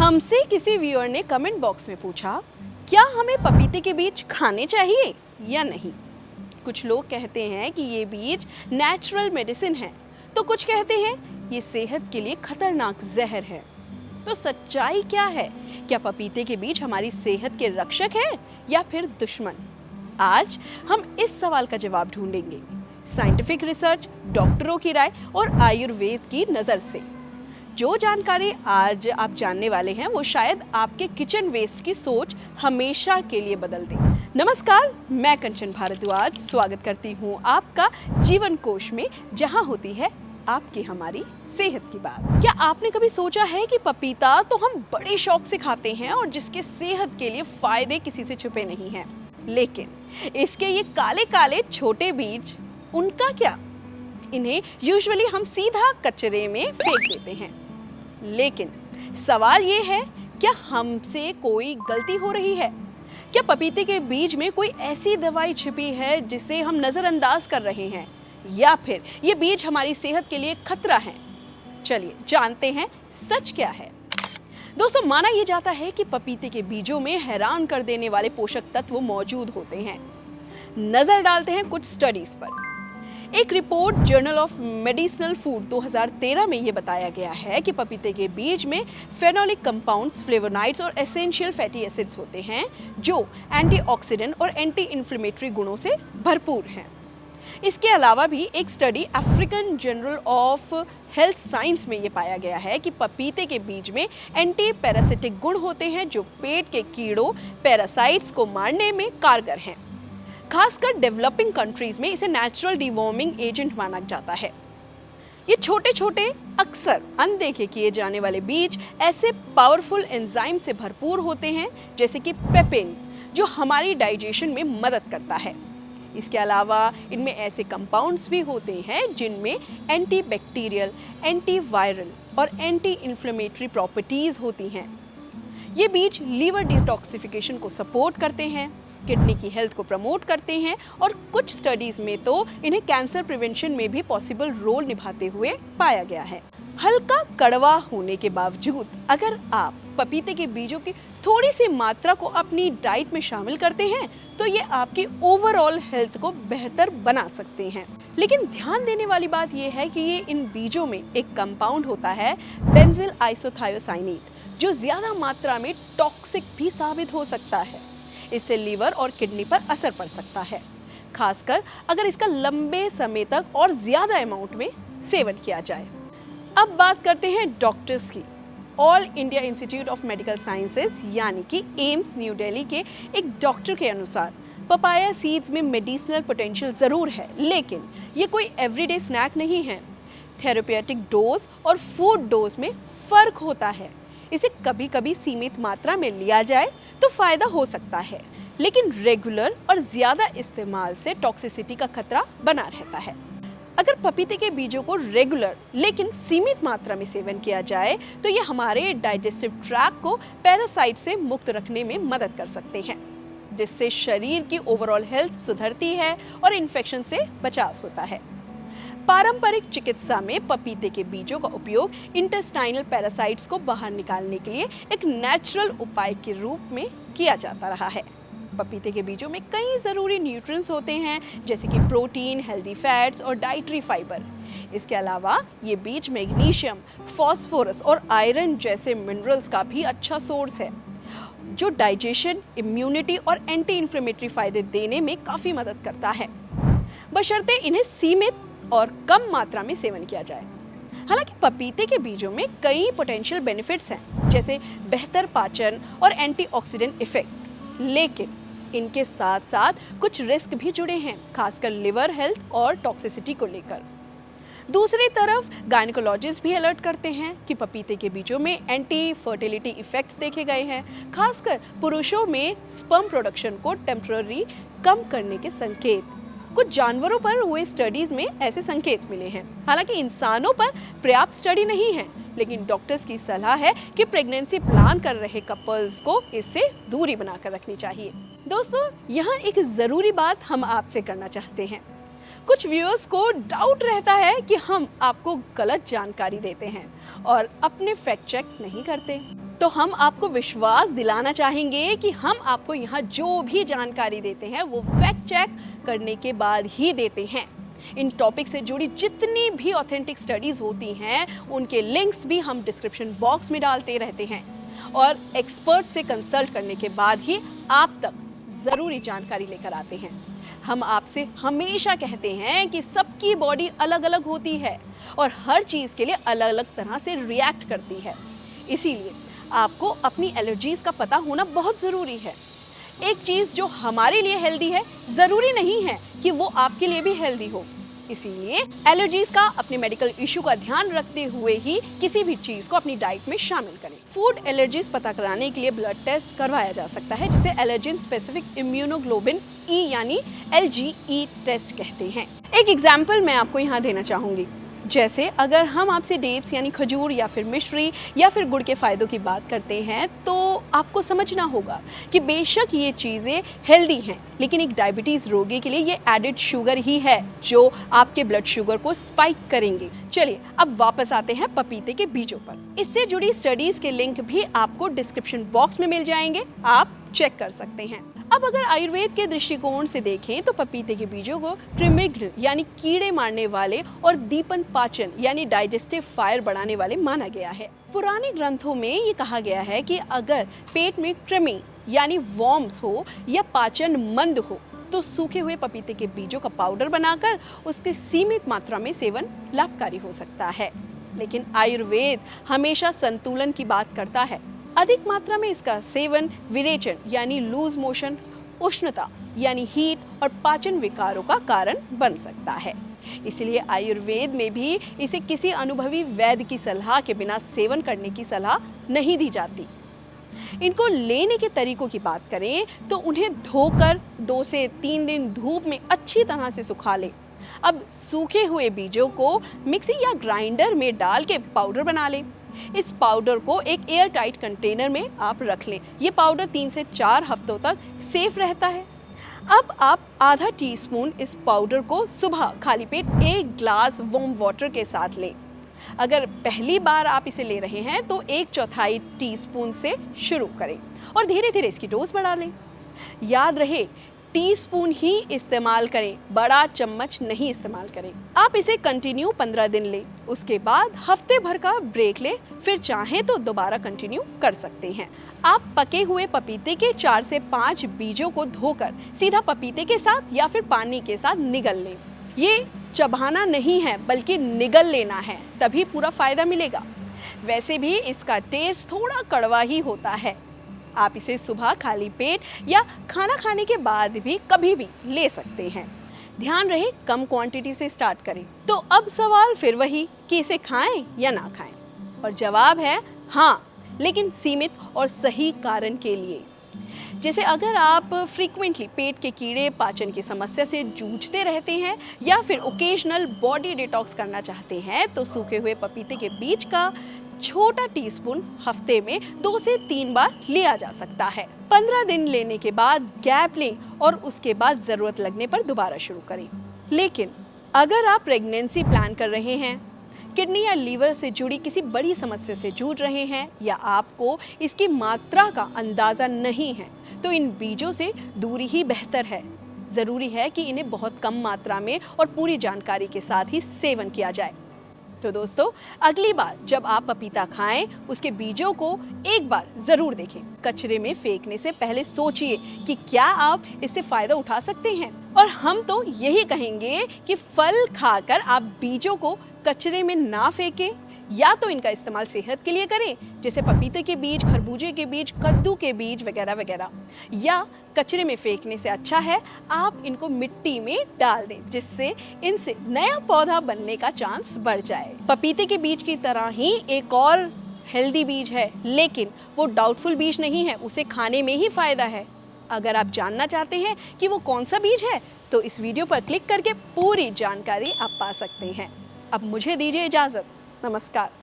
हमसे किसी व्यूअर ने कमेंट बॉक्स में पूछा, क्या हमें पपीते के बीज खाने चाहिए या नहीं। कुछ लोग कहते हैं कि ये बीज नेचुरल मेडिसिन है, तो कुछ कहते हैं ये सेहत के लिए खतरनाक जहर है। तो सच्चाई क्या है? क्या पपीते के बीज हमारी सेहत के रक्षक हैं या फिर दुश्मन? आज हम इस सवाल का जवाब ढूंढेंगे, साइंटिफिक रिसर्च, डॉक्टरों की राय और आयुर्वेद की नज़र से। जो जानकारी आज आप जानने वाले हैं वो शायद आपके किचन वेस्ट की सोच हमेशा के लिए बदल दे। नमस्कार, मैं कंचन भारद्वाज स्वागत करती हूँ आपका जीवन कोश में, जहाँ होती है आपकी हमारी सेहत की बात। क्या आपने कभी सोचा है कि पपीता तो हम बड़े शौक से खाते हैं और जिसके सेहत के लिए फायदे किसी से छुपे नहीं हैं, लेकिन इसके ये काले काले छोटे बीज, उनका क्या? इन्हें यूजुअली हम सीधा कचरे में फेंक देते हैं। लेकिन सवाल ये है, क्या हमसे कोई गलती हो रही है? क्या पपीते के बीज में कोई ऐसी दवाई छिपी है जिसे हम नजरअंदाज कर रहे हैं, या फिर ये बीज हमारी सेहत के लिए खतरा है? चलिए जानते हैं सच क्या है। दोस्तों, माना यह जाता है कि पपीते के बीजों में हैरान कर देने वाले पोषक तत्व मौजूद होते हैं। नजर डालते हैं कुछ स्टडीज पर। एक report journal of medicinal food 2013 में ये बताया गया है कि पपीते के बीज में फेनोलिक कंपाउंड्स, फ्लेवोनॉइड्स और एसेंशियल फैटी एसिड्स होते हैं जो एंटीऑक्सीडेंट और एंटी इन्फ्लेमेटरी गुणों से भरपूर हैं। इसके अलावा भी एक study African journal of health science में ये पाया गया है कि पपीते के बीज में एंटी पैरासिटिक गुण होते हैं जो पेट के कीड़ों, पैरासाइट्स को मारने में कारगर हैं। खासकर डेवलपिंग कंट्रीज में इसे नेचुरल डिवॉर्मिंग एजेंट माना जाता है। ये छोटे छोटे, अक्सर अनदेखे किए जाने वाले बीज ऐसे पावरफुल एंजाइम से भरपूर होते हैं जैसे कि पेपेन, जो हमारी डाइजेशन में मदद करता है। इसके अलावा इनमें ऐसे कंपाउंड्स भी होते हैं जिनमें एंटीबैक्टीरियल, एंटीवायरल और एंटी इन्फ्लेमेटरी प्रॉपर्टीज होती हैं। ये बीज लीवर डिटॉक्सिफिकेशन को सपोर्ट करते हैं, किडनी की हेल्थ को प्रमोट करते हैं और कुछ स्टडीज में तो इन्हें कैंसर प्रिवेंशन में भी पॉसिबल रोल निभाते हुए पाया गया है। हल्का कड़वा होने के बावजूद अगर आप पपीते के बीजों की थोड़ी सी मात्रा को अपनी डाइट में शामिल करते हैं तो ये आपकी ओवरऑल हेल्थ को बेहतर बना सकते हैं। लेकिन ध्यान देने वाली बात यह है कि ये इन बीजों में एक कंपाउंड होता है बेंजिल आइसोथायोसाइनेट, जो ज्यादा मात्रा में टॉक्सिक भी साबित हो सकता है। इससे लीवर और किडनी पर असर पड़ सकता है, खासकर अगर इसका लंबे समय तक और ज्यादा अमाउंट में सेवन किया जाए। अब बात करते हैं डॉक्टर्स की। All India institute of medical sciences यानी कि एम्स न्यू दिल्ली के एक डॉक्टर के अनुसार पपाया सीड्स में मेडिसिनल पोटेंशियल जरूर है, लेकिन ये कोई एवरीडे स्नैक नहीं है। थेरेप्यूटिक डोज और फूड डोज में फर्क होता है। इसे कभी कभी सीमित मात्रा में लिया जाए तो फायदा हो सकता है, लेकिन रेगुलर और ज्यादा इस्तेमाल से टॉक्सिसिटी का खतरा बना रहता है। अगर पपीते के बीजों को रेगुलर लेकिन सीमित मात्रा में सेवन किया जाए तो ये हमारे डाइजेस्टिव ट्रैक्ट को पैरासाइट से मुक्त रखने में मदद कर सकते हैं, जिससे शरीर की ओवरऑल हेल्थ सुधरती है और इन्फेक्शन से बचाव होता है। पारंपरिक चिकित्सा में पपीते के बीजों का उपयोग इंटेस्टाइनल पैरासाइट्स को बाहर निकालने के लिए एक नेचुरल उपाय के रूप में किया जाता रहा है। पपीते के बीजों में कई जरूरी न्यूट्रिएंट्स होते हैं जैसे कि प्रोटीन, हेल्दी फैट्स और डाइटरी फाइबर। इसके अलावा ये बीज मैग्नीशियम, फॉस्फोरस और आयरन जैसे मिनरल्स का भी अच्छा सोर्स है, जो डाइजेशन, इम्यूनिटी और एंटी इन्फ्लेमेटरी फायदे देने में काफ़ी मदद करता है, बशर्ते इन्हें सीमित और कम मात्रा में सेवन किया जाए। हालांकि पपीते के बीजों में कई पोटेंशियल बेनिफिट्स हैं जैसे बेहतर पाचन और एंटीऑक्सीडेंट इफेक्ट, लेकिन इनके साथ साथ कुछ रिस्क भी जुड़े हैं, खासकर लिवर हेल्थ और टॉक्सिसिटी को लेकर। दूसरी तरफ गायनेकोलॉजिस्ट भी अलर्ट करते हैं कि पपीते के बीजों में एंटी फर्टिलिटी इफेक्ट्स देखे गए हैं, खासकर पुरुषों में स्पर्म प्रोडक्शन को टेम्पररी कम करने के संकेत। कुछ जानवरों पर हुए स्टडीज में ऐसे संकेत मिले हैं। हालांकि इंसानों पर पर्याप्त स्टडी नहीं है, लेकिन डॉक्टर्स की सलाह है कि प्रेगनेंसी प्लान कर रहे कपल्स को इससे दूरी बनाकर रखनी चाहिए। दोस्तों, यहाँ एक जरूरी बात हम आपसे करना चाहते हैं। कुछ व्यूअर्स को डाउट रहता है कि हम आपको गलत जानकारी देते हैं और अपने फैक्ट चेक नहीं करते। तो हम आपको विश्वास दिलाना चाहेंगे कि हम आपको यहाँ जो भी जानकारी देते हैं वो फैक्ट चेक करने के बाद ही देते हैं। इन टॉपिक से जुड़ी जितनी भी ऑथेंटिक स्टडीज होती हैं उनके लिंक्स भी हम डिस्क्रिप्शन बॉक्स में डालते रहते हैं और एक्सपर्ट से कंसल्ट करने के बाद ही आप तक ज़रूरी जानकारी लेकर आते हैं। हम आपसे हमेशा कहते हैं कि सबकी बॉडी अलग अलग होती है और हर चीज़ के लिए अलग अलग तरह से रिएक्ट करती है, इसीलिए आपको अपनी एलर्जीज का पता होना बहुत ज़रूरी है। एक चीज़ जो हमारे लिए हेल्दी है ज़रूरी नहीं है कि वो आपके लिए भी हेल्दी हो, इसीलिए एलर्जीज का अपने मेडिकल इशू का ध्यान रखते हुए ही किसी भी चीज़ को अपनी डाइट में शामिल करें। फूड एलर्जीज पता कराने के लिए ब्लड टेस्ट करवाया जा सकता है जिसे एलर्जेन स्पेसिफिक इम्यूनोग्लोबिन ई यानी LGE टेस्ट कहते हैं। एक एग्जाम्पल मैं आपको यहाँ देना चाहूँगी। जैसे अगर हम आपसे डेट्स यानी खजूर या फिर मिश्री या फिर गुड़ के फ़ायदों की बात करते हैं तो आपको समझना होगा कि बेशक ये चीज़ें हेल्दी हैं, लेकिन एक डायबिटीज़ रोगी के लिए ये एडेड शुगर ही है जो आपके ब्लड शुगर को स्पाइक करेंगे। चलिए अब वापस आते हैं पपीते के बीजों पर। इससे जुड़ी स्टडीज़ के लिंक भी आपको डिस्क्रिप्शन बॉक्स में मिल जाएंगे, आप चेक कर सकते हैं। अब अगर आयुर्वेद के दृष्टिकोण से देखें तो पपीते के बीजों को त्रिमिघ्न यानी कीड़े मारने वाले और दीपन पाचन यानी डाइजेस्टिव फायर बढ़ाने वाले माना गया है। पुराने ग्रंथों में ये कहा गया है कि अगर पेट में कृमि यानी वॉर्म्स हो या पाचन मंद हो तो सूखे हुए पपीते के बीजों का पाउडर बनाकर उसके सीमित मात्रा में सेवन लाभकारी हो सकता है। लेकिन आयुर्वेद हमेशा संतुलन की बात करता है। अधिक मात्रा में इसका सेवन विरेचन यानी लूज मोशन, उष्णता यानी हीट और पाचन विकारों का कारण बन सकता है। इसलिए आयुर्वेद में भी इसे किसी अनुभवी वैद्य की सलाह के बिना सेवन करने की सलाह नहीं दी जाती। इनको लेने के तरीकों की बात करें तो उन्हें धोकर 2 से 3 दिन धूप में अच्छी तरह से सुखा लें। अब सूखे हुए बीजों को मिक्सी या ग्राइंडर में डाल के पाउडर बना लें। इस पाउडर को एक एयर टाइट कंटेनर में आप रख लें। ये पाउडर 3 से 4 हफ्तों तक सेफ रहता है। अब आप आधा टीस्पून इस पाउडर को सुबह खाली पेट 1 ग्लास वार्म वाटर के साथ लें। अगर पहली बार आप इसे ले रहे हैं तो 1/4 टीस्पून से शुरू करें और धीरे धीरे इसकी डोज बढ़ा लें। याद रहे टीस्पून ही इस्तेमाल करें, बड़ा चम्मच नहीं इस्तेमाल करें। आप इसे कंटिन्यू 15 दिन लें, उसके बाद हफ्ते भर का ब्रेक लें, फिर चाहें तो दोबारा कंटिन्यू कर सकते हैं। आप पके हुए पपीते के 4 से 5 बीजों को धोकर सीधा पपीते के साथ या फिर पानी के साथ निगल लें। ये चबाना नहीं है बल्कि निगल लेना है, तभी पूरा फायदा मिलेगा। वैसे भी इसका टेस्ट थोड़ा कड़वा ही होता है। आप इसे सुबह खाली पेट या खाना खाने के बाद भी कभी भी ले सकते हैं। ध्यान रहे कम क्वांटिटी से स्टार्ट करें। तो अब सवाल फिर वही कि इसे खाएं या ना खाएं, और जवाब है हाँ, लेकिन सीमित और सही कारण के लिए। जैसे अगर आप फ्रीक्वेंटली पेट के कीड़े पाचन की समस्या से जूझते रहते हैं या फिर ओकेजनल बॉडी डिटॉक्स करना चाहते हैं तो सूखे हुए पपीते के बीज का छोटा टीस्पून हफ्ते में 2 से 3 बार लिया जा सकता है। 15 दिन लेने के बाद गैप लें और उसके बाद ज़रूरत लगने पर दोबारा शुरू करें। लेकिन अगर आप प्रेगनेंसी प्लान कर रहे हैं, किडनी या लीवर से जुड़ी किसी बड़ी समस्या से जूझ रहे हैं या आपको इसकी मात्रा का अंदाज़ा नहीं है तो इन बीजों से दूरी ही बेहतर है। ज़रूरी है कि इन्हें बहुत कम मात्रा में और पूरी जानकारी के साथ ही सेवन किया जाए। तो दोस्तों, अगली बार जब आप पपीता खाएं उसके बीजों को एक बार ज़रूर देखें। कचरे में फेंकने से पहले सोचिए कि क्या आप इससे फ़ायदा उठा सकते हैं। और हम तो यही कहेंगे कि फल खाकर आप बीजों को कचरे में ना फेंकें, या तो इनका इस्तेमाल सेहत के लिए करें जैसे पपीते के बीज, खरबूजे के बीज, कद्दू के बीज वगैरह वगैरह, या कचरे में फेंकने से अच्छा है आप इनको मिट्टी में डाल दें जिससे इनसे नया पौधा बनने का चांस बढ़ जाए। पपीते के बीज की तरह ही एक और हेल्दी बीज है, लेकिन वो डाउटफुल बीज नहीं है, उसे खाने में ही फायदा है। अगर आप जानना चाहते हैं कि वो कौन सा बीज है तो इस वीडियो पर क्लिक करके पूरी जानकारी आप पा सकते हैं। अब मुझे दीजिए इजाज़त। नमस्कार।